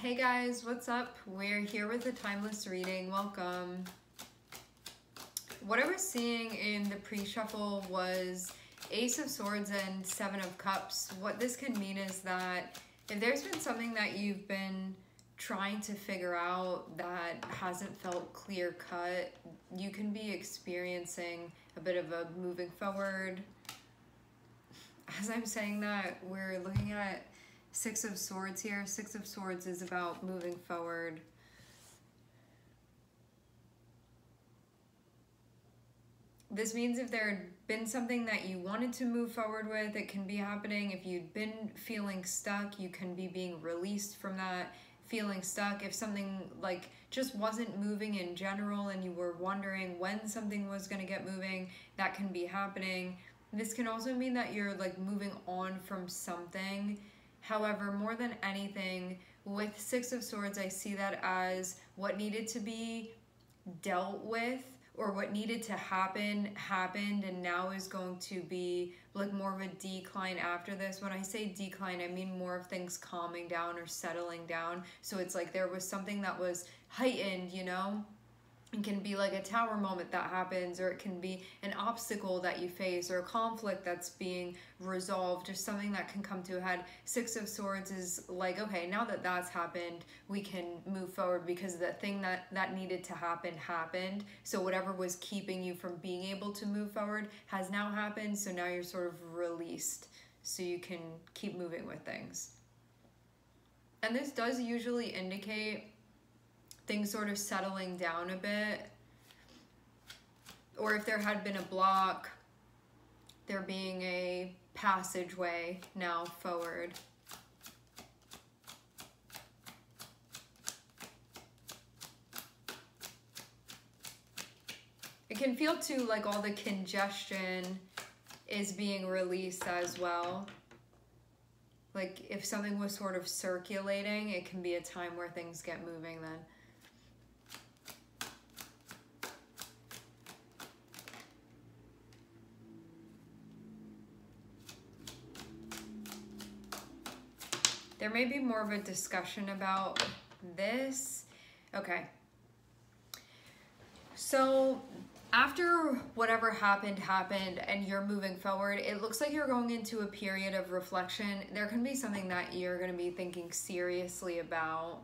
Hey guys, what's up? We're here with a timeless reading. Welcome. What I was seeing in the pre-shuffle was Ace of Swords and Seven of Cups. What this can mean is that if there's been something that you've been trying to figure out that hasn't felt clear cut, you can be experiencing a bit of a moving forward. As I'm saying that, we're looking at Six of Swords here. Six of Swords is about moving forward. This means if there had been something that you wanted to move forward with, it can be happening. If you'd been feeling stuck, you can be being released from that feeling stuck. If something like just wasn't moving in general and you were wondering when something was going to get moving, that can be happening. This can also mean that you're like moving on from something. However, more than anything, with Six of Swords, I see that as what needed to be dealt with or what needed to happen happened, and now is going to be like more of a decline after this. When I say decline, I mean more of things calming down or settling down. So it's like there was something that was heightened, you know? It can be like a tower moment that happens, or it can be an obstacle that you face, or a conflict that's being resolved, or something that can come to a head. Six of Swords is like, okay, now that that's happened, we can move forward because the thing that needed to happen happened. So whatever was keeping you from being able to move forward has now happened, so now you're sort of released, so you can keep moving with things. And this does usually indicate things sort of settling down a bit, or if there had been a block, there being a passageway now forward. It can feel too like all the congestion is being released as well. Like if something was sort of circulating, it can be a time where things get moving then. There may be more of a discussion about this. Okay. So after whatever happened and you're moving forward, it looks like you're going into a period of reflection. There can be something that you're going to be thinking seriously about.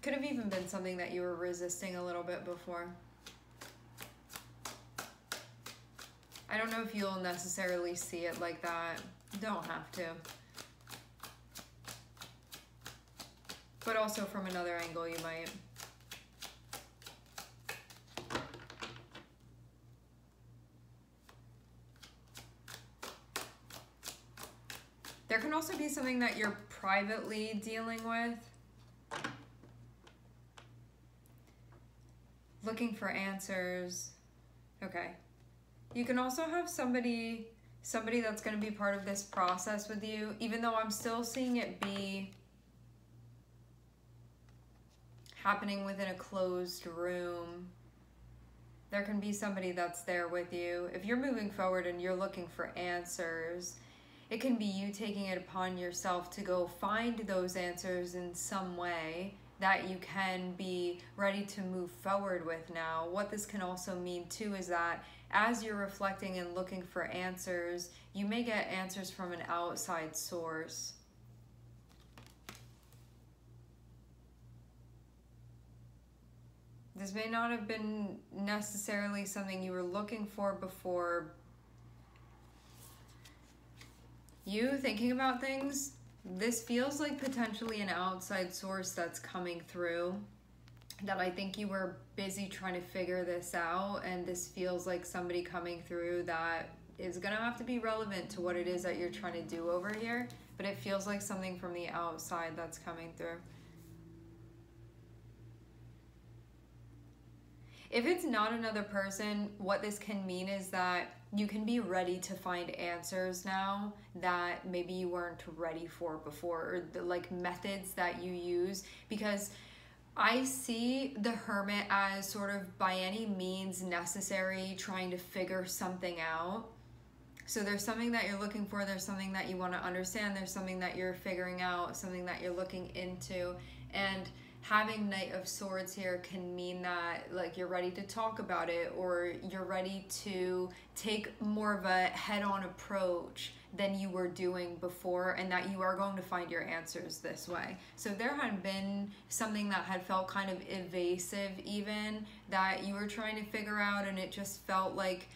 Could have even been something that you were resisting a little bit before. I don't know if you'll necessarily see it like that. You don't have to. But also from another angle, you might. There can also be something that you're privately dealing with. Looking for answers. Okay. You can also have somebody that's going to be part of this process with you, even though I'm still seeing it be happening within a closed room. There can be somebody that's there with you. If you're moving forward and you're looking for answers, it can be you taking it upon yourself to go find those answers in some way that you can be ready to move forward with now. What this can also mean too is that as you're reflecting and looking for answers, you may get answers from an outside source. This may not have been necessarily something you were looking for before. You thinking about things, this feels like potentially an outside source that's coming through, that I think you were busy trying to figure this out, and this feels like somebody coming through that is gonna have to be relevant to what it is that you're trying to do over here, but it feels like something from the outside that's coming through. If it's not another person, what this can mean is that you can be ready to find answers now that maybe you weren't ready for before, or the like methods that you use, because I see the Hermit as sort of by any means necessary trying to figure something out. So there's something that you're looking for, there's something that you want to understand, there's something that you're figuring out, something that you're looking into. And having Knight of Swords here can mean that like you're ready to talk about it, or you're ready to take more of a head-on approach than you were doing before, and that you are going to find your answers this way. So there had been something that had felt kind of evasive even, that you were trying to figure out, and it just felt like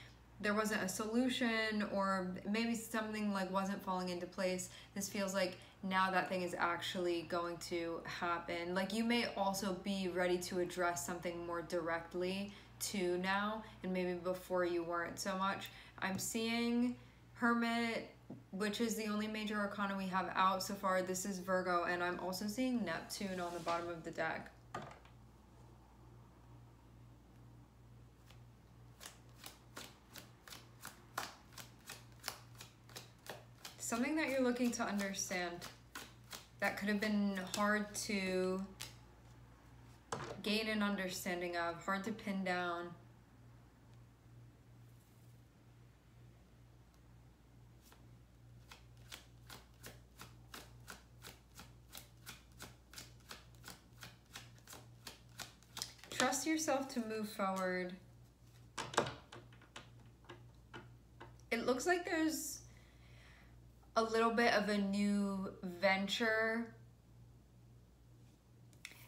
there wasn't a solution, or maybe something like wasn't falling into place. This feels like now that thing is actually going to happen. Like you may also be ready to address something more directly too now, and maybe before you weren't so much. I'm seeing Hermit, which is the only major arcana we have out so far. This is Virgo, and I'm also seeing Neptune on the bottom of the deck. Something that you're looking to understand that could have been hard to gain an understanding of, hard to pin down. Trust yourself to move forward. It looks like there's a little bit of a new venture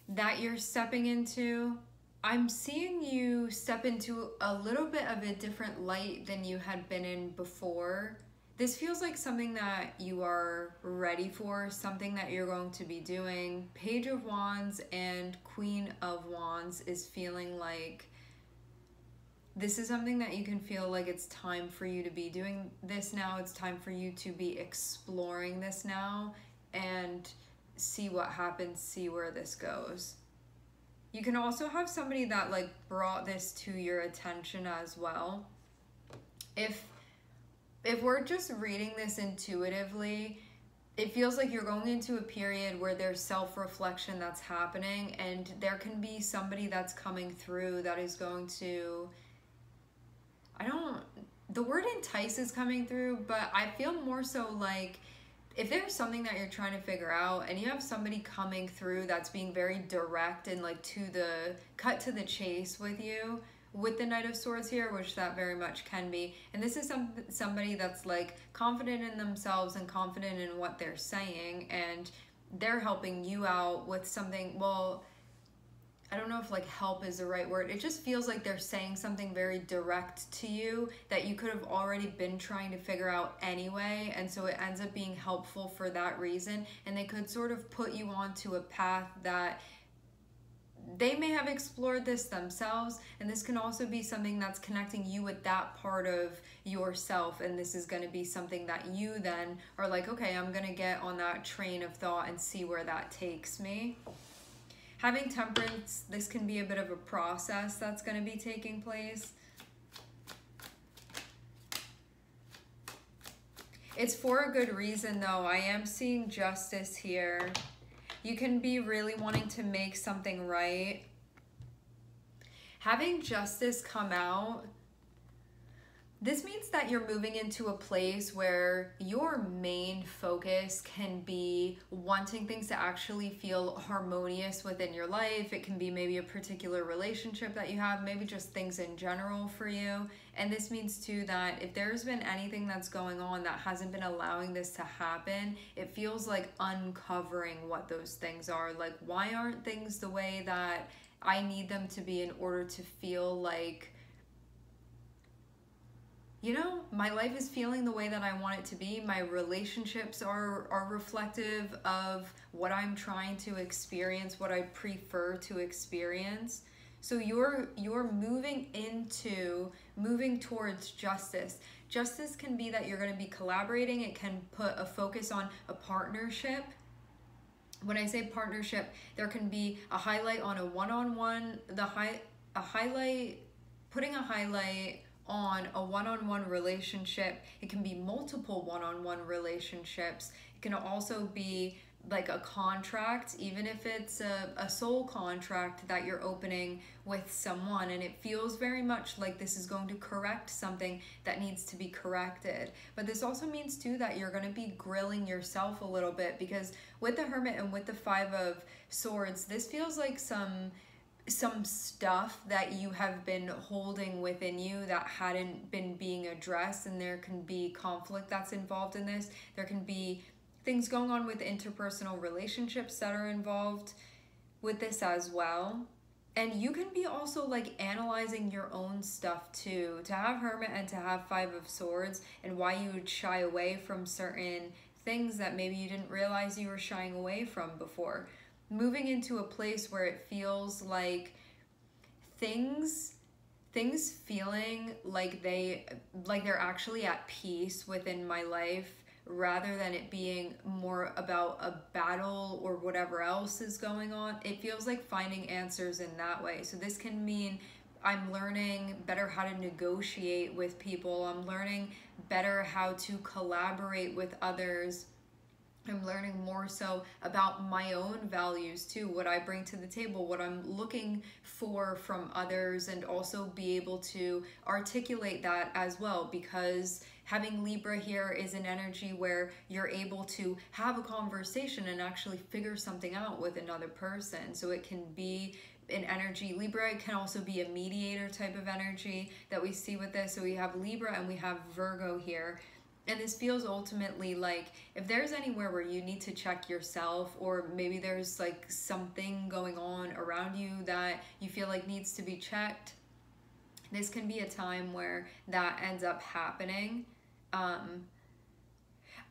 that you're stepping into. I'm seeing you step into a little bit of a different light than you had been in before. This feels like something that you are ready for, something that you're going to be doing. Page of Wands and Queen of Wands is feeling like this is something that you can feel like it's time for you to be doing this now. It's time for you to be exploring this now and see what happens, see where this goes. You can also have somebody that like brought this to your attention as well. If we're just reading this intuitively, it feels like you're going into a period where there's self-reflection that's happening, and there can be somebody that's coming through that is going to, the word entice is coming through, but I feel more so like if there's something that you're trying to figure out and you have somebody coming through that's being very direct and like cut to the chase with you, with the Knight of Swords here, which that very much can be. And this is somebody that's like confident in themselves and confident in what they're saying, and they're helping you out with something. Well, I don't know if like help is the right word. It just feels like they're saying something very direct to you that you could have already been trying to figure out anyway. And so it ends up being helpful for that reason. And they could sort of put you onto a path that they may have explored this themselves. And this can also be something that's connecting you with that part of yourself. And this is going to be something that you then are like, okay, I'm going to get on that train of thought and see where that takes me. Having Temperance, this can be a bit of a process that's going to be taking place. It's for a good reason though. I am seeing Justice here. You can be really wanting to make something right. Having Justice come out, this means that you're moving into a place where your main focus can be wanting things to actually feel harmonious within your life. It can be maybe a particular relationship that you have, maybe just things in general for you. And this means too that if there's been anything that's going on that hasn't been allowing this to happen, it feels like uncovering what those things are. Like, why aren't things the way that I need them to be in order to feel like, you know, my life is feeling the way that I want it to be. My relationships are reflective of what I'm trying to experience, what I prefer to experience. So you're moving towards justice. Justice can be that you're going to be collaborating. It can put a focus on a partnership. When I say partnership, there can be a highlight on a one-on-one, putting a highlight on a one-on-one relationship. It can be multiple one-on-one relationships. It can also be like a contract, even if it's a soul contract that you're opening with someone, and it feels very much like this is going to correct something that needs to be corrected. But this also means too that you're going to be grilling yourself a little bit, because with the Hermit and with the Five of Swords, this feels like some stuff that you have been holding within you that hadn't been being addressed, and there can be conflict that's involved in this. There can be things going on with interpersonal relationships that are involved with this as well. And you can be also like analyzing your own stuff too. To have Hermit and to have Five of Swords, and why you would shy away from certain things that maybe you didn't realize you were shying away from before. Moving into a place where it feels like things feeling like they're actually at peace within my life, rather than it being more about a battle or whatever else is going on. It feels like finding answers in that way. So this can mean I'm learning better how to negotiate with people. I'm learning better how to collaborate with others. I'm learning more so about my own values too, what I bring to the table, what I'm looking for from others, and also be able to articulate that as well, because having Libra here is an energy where you're able to have a conversation and actually figure something out with another person. So it can be an energy. Libra can also be a mediator type of energy that we see with this. So we have Libra and we have Virgo here. And this feels ultimately like if there's anywhere where you need to check yourself, or maybe there's like something going on around you that you feel like needs to be checked, this can be a time where that ends up happening. I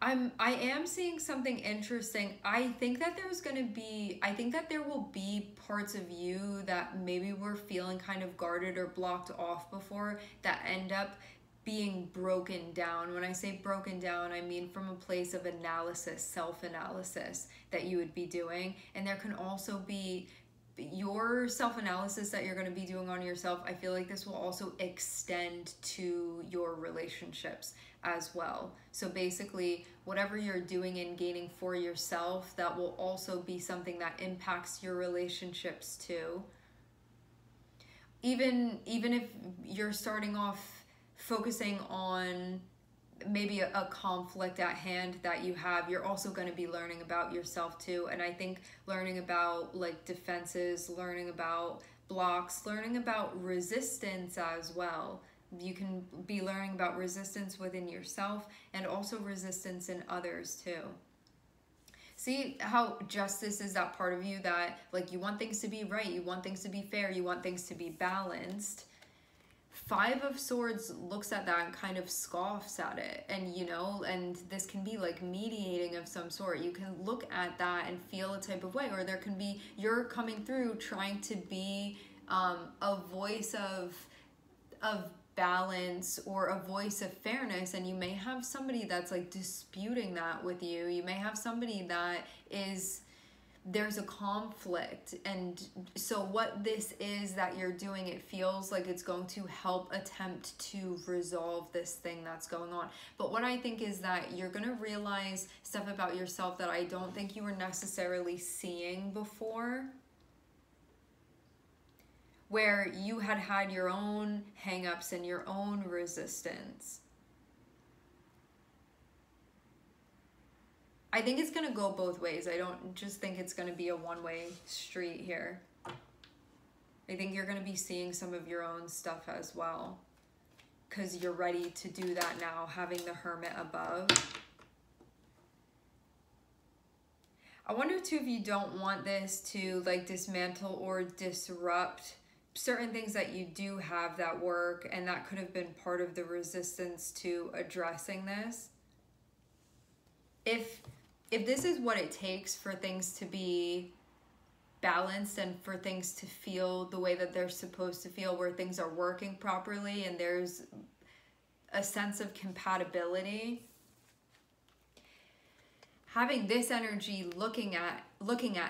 am seeing something interesting. I think that there will be parts of you that maybe were feeling kind of guarded or blocked off before, that end up being broken down. When I say broken down, I mean from a place of analysis, self-analysis that you would be doing. And there can also be your self-analysis that you're going to be doing on yourself. I feel like this will also extend to your relationships as well. So basically, whatever you're doing and gaining for yourself, that will also be something that impacts your relationships too. Even if you're starting off focusing on maybe a conflict at hand that you have, you're also going to be learning about yourself too. And I think learning about like defenses, learning about blocks, learning about resistance as well. You can be learning about resistance within yourself and also resistance in others too. See how justice is that part of you that like you want things to be right, you want things to be fair, you want things to be balanced. Five of Swords looks at that and kind of scoffs at it, and and this can be like mediating of some sort. You can look at that and feel a type of way, or there can be you're coming through trying to be a voice of balance or a voice of fairness, and you may have somebody that's like disputing that with you. You may have somebody that there's a conflict, and so what this is that you're doing, it feels like it's going to help attempt to resolve this thing that's going on. But what I think is that you're going to realize stuff about yourself that I don't think you were necessarily seeing before, where you had your own hang-ups and your own resistance. I think it's going to go both ways. I don't just think it's going to be a one-way street here. I think you're going to be seeing some of your own stuff as well, because you're ready to do that now, having the Hermit above. I wonder too if you don't want this to like dismantle or disrupt certain things that you do have that work, and that could have been part of the resistance to addressing this. If this is what it takes for things to be balanced and for things to feel the way that they're supposed to feel, where things are working properly and there's a sense of compatibility, having this energy looking at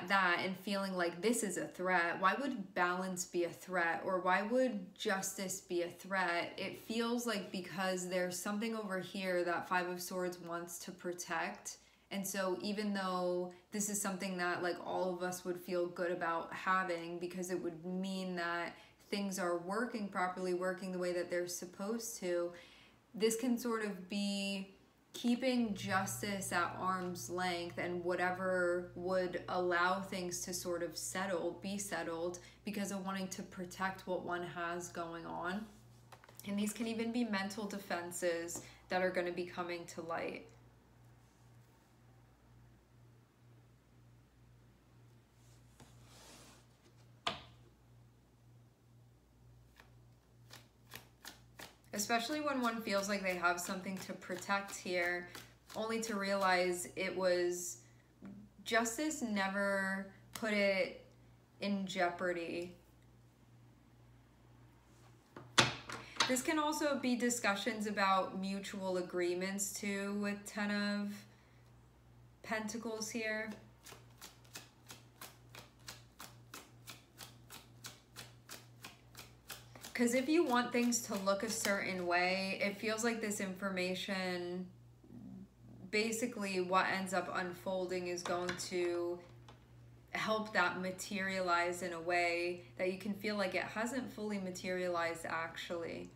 that and feeling like this is a threat. Why would balance be a threat, or why would justice be a threat? It feels like because there's something over here that Five of Swords wants to protect, And so even though this is something that like all of us would feel good about having, because it would mean that things are working properly, working the way that they're supposed to, this can sort of be keeping justice at arm's length, and whatever would allow things to sort of be settled because of wanting to protect what one has going on. And these can even be mental defenses that are going to be coming to light. Especially when one feels like they have something to protect here, only to realize it was justice never put it in jeopardy. This can also be discussions about mutual agreements too, with Ten of Pentacles here. Because if you want things to look a certain way, it feels like this information, basically what ends up unfolding is going to help that materialize in a way that you can feel like it hasn't fully materialized actually.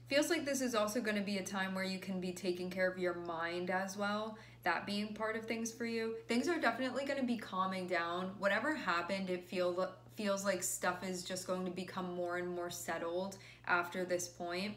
Feels like this is also going to be a time where you can be taking care of your mind as well, that being part of things for you. Things are definitely going to be calming down. Whatever happened, it feels like stuff is just going to become more and more settled after this point.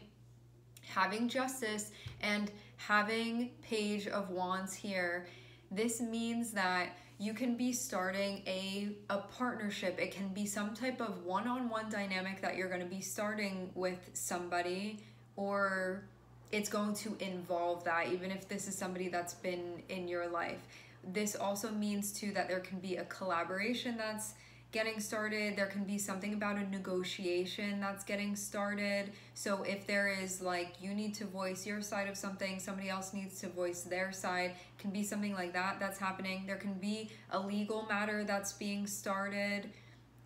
Having justice and having Page of Wands here, this means that you can be starting a partnership. It can be some type of one-on-one dynamic that you're going to be starting with somebody, or it's going to involve that, even if this is somebody that's been in your life. This also means too that there can be a collaboration that's getting started. There can be something about a negotiation that's getting started. So if there is like, you need to voice your side of something, somebody else needs to voice their side, it can be something like that that's happening. There can be a legal matter that's being started.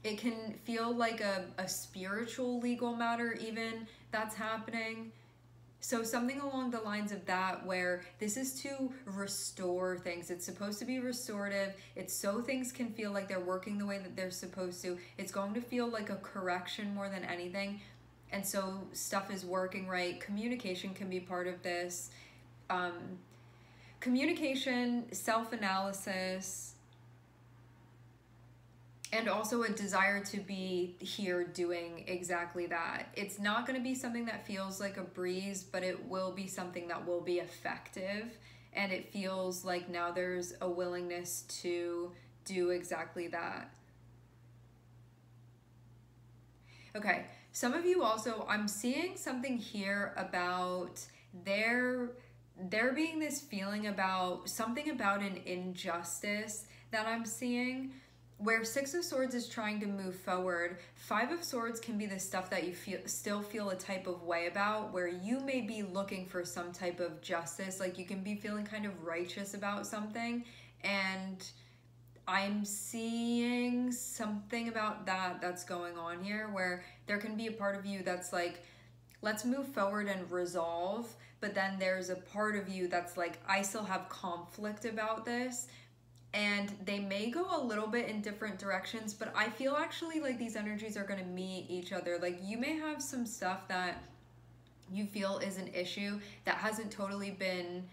It can feel like a spiritual legal matter even that's happening. So something along the lines of that, where this is to restore things. It's supposed to be restorative. It's so things can feel like they're working the way that they're supposed to. It's going to feel like a correction more than anything. And so stuff is working right. Communication can be part of this. Communication, self-analysis, and also a desire to be here doing exactly that. It's not going to be something that feels like a breeze, but it will be something that will be effective. And it feels like now there's a willingness to do exactly that. Okay, some of you also, I'm seeing something here about there being this feeling about something about an injustice that I'm seeing, where Six of Swords is trying to move forward. Five of Swords can be the stuff that you still feel a type of way about, where you may be looking for some type of justice, like you can be feeling kind of righteous about something, and I'm seeing something about that that's going on here, where there can be a part of you that's like, let's move forward and resolve, but then there's a part of you that's like, I still have conflict about this. And they may go a little bit in different directions, but I feel actually like these energies are going to meet each other. Like you may have some stuff that you feel is an issue that hasn't totally been,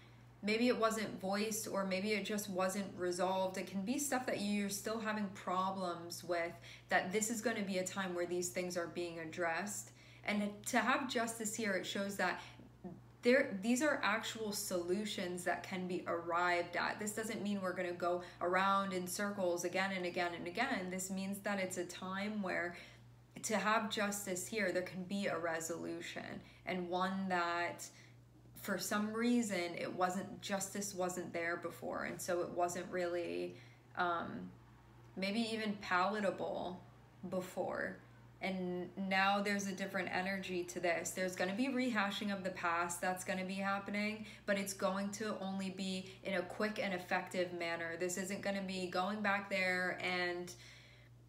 maybe it wasn't voiced, or maybe it just wasn't resolved. It can be stuff that you're still having problems with, that this is going to be a time where these things are being addressed. And to have justice here, it shows that these are actual solutions that can be arrived at. This doesn't mean we're going to go around in circles again and again and again. This means that it's a time where, to have justice here, there can be a resolution, and one that for some reason justice wasn't there before, and so it wasn't really maybe even palatable before. And now there's a different energy to this. There's going to be rehashing of the past that's going to be happening, but it's going to only be in a quick and effective manner. This isn't going to be going back there and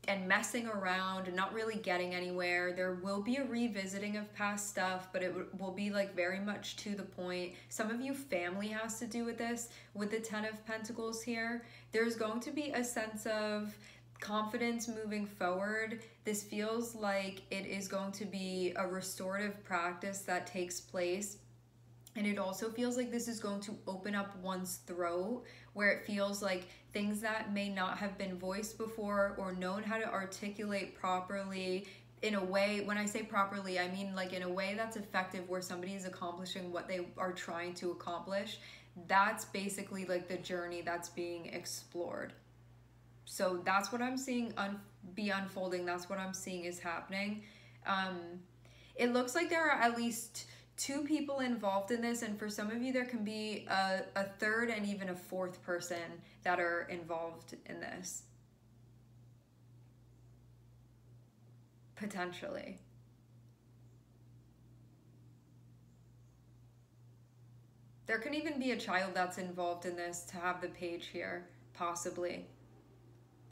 and messing around and not really getting anywhere. There will be a revisiting of past stuff, but it will be like very much to the point. Some of you, family has to do with this, with the Ten of Pentacles here. There's going to be a sense of confidence moving forward. This feels like it is going to be a restorative practice that takes place. And it also feels like this is going to open up one's throat, where it feels like things that may not have been voiced before or known how to articulate properly in a way, when I say properly, I mean like in a way that's effective, where somebody is accomplishing what they are trying to accomplish. That's basically like the journey that's being explored. So that's what I'm seeing be unfolding. That's what I'm seeing is happening. It looks like there are at least 2 people involved in this, and for some of you there can be a third and even a fourth person that are involved in this. Potentially. There can even be a child that's involved in this to have the page here, possibly.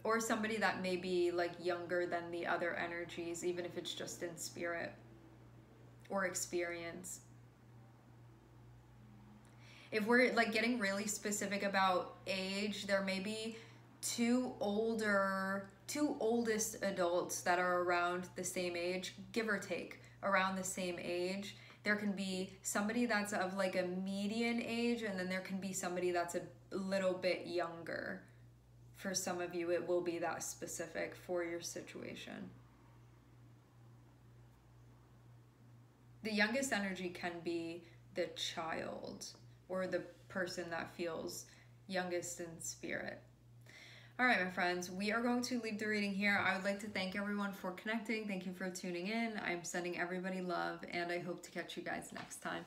Or somebody that may be like younger than the other energies, even if it's just in spirit or experience. If we're like getting really specific about age, there may be 2 oldest adults that are around the same age, give or take, around the same age. There can be somebody that's of like a median age, and then there can be somebody that's a little bit younger. For some of you, it will be that specific for your situation. The youngest energy can be the child or the person that feels youngest in spirit. All right, my friends, we are going to leave the reading here. I would like to thank everyone for connecting. Thank you for tuning in. I'm sending everybody love, and I hope to catch you guys next time.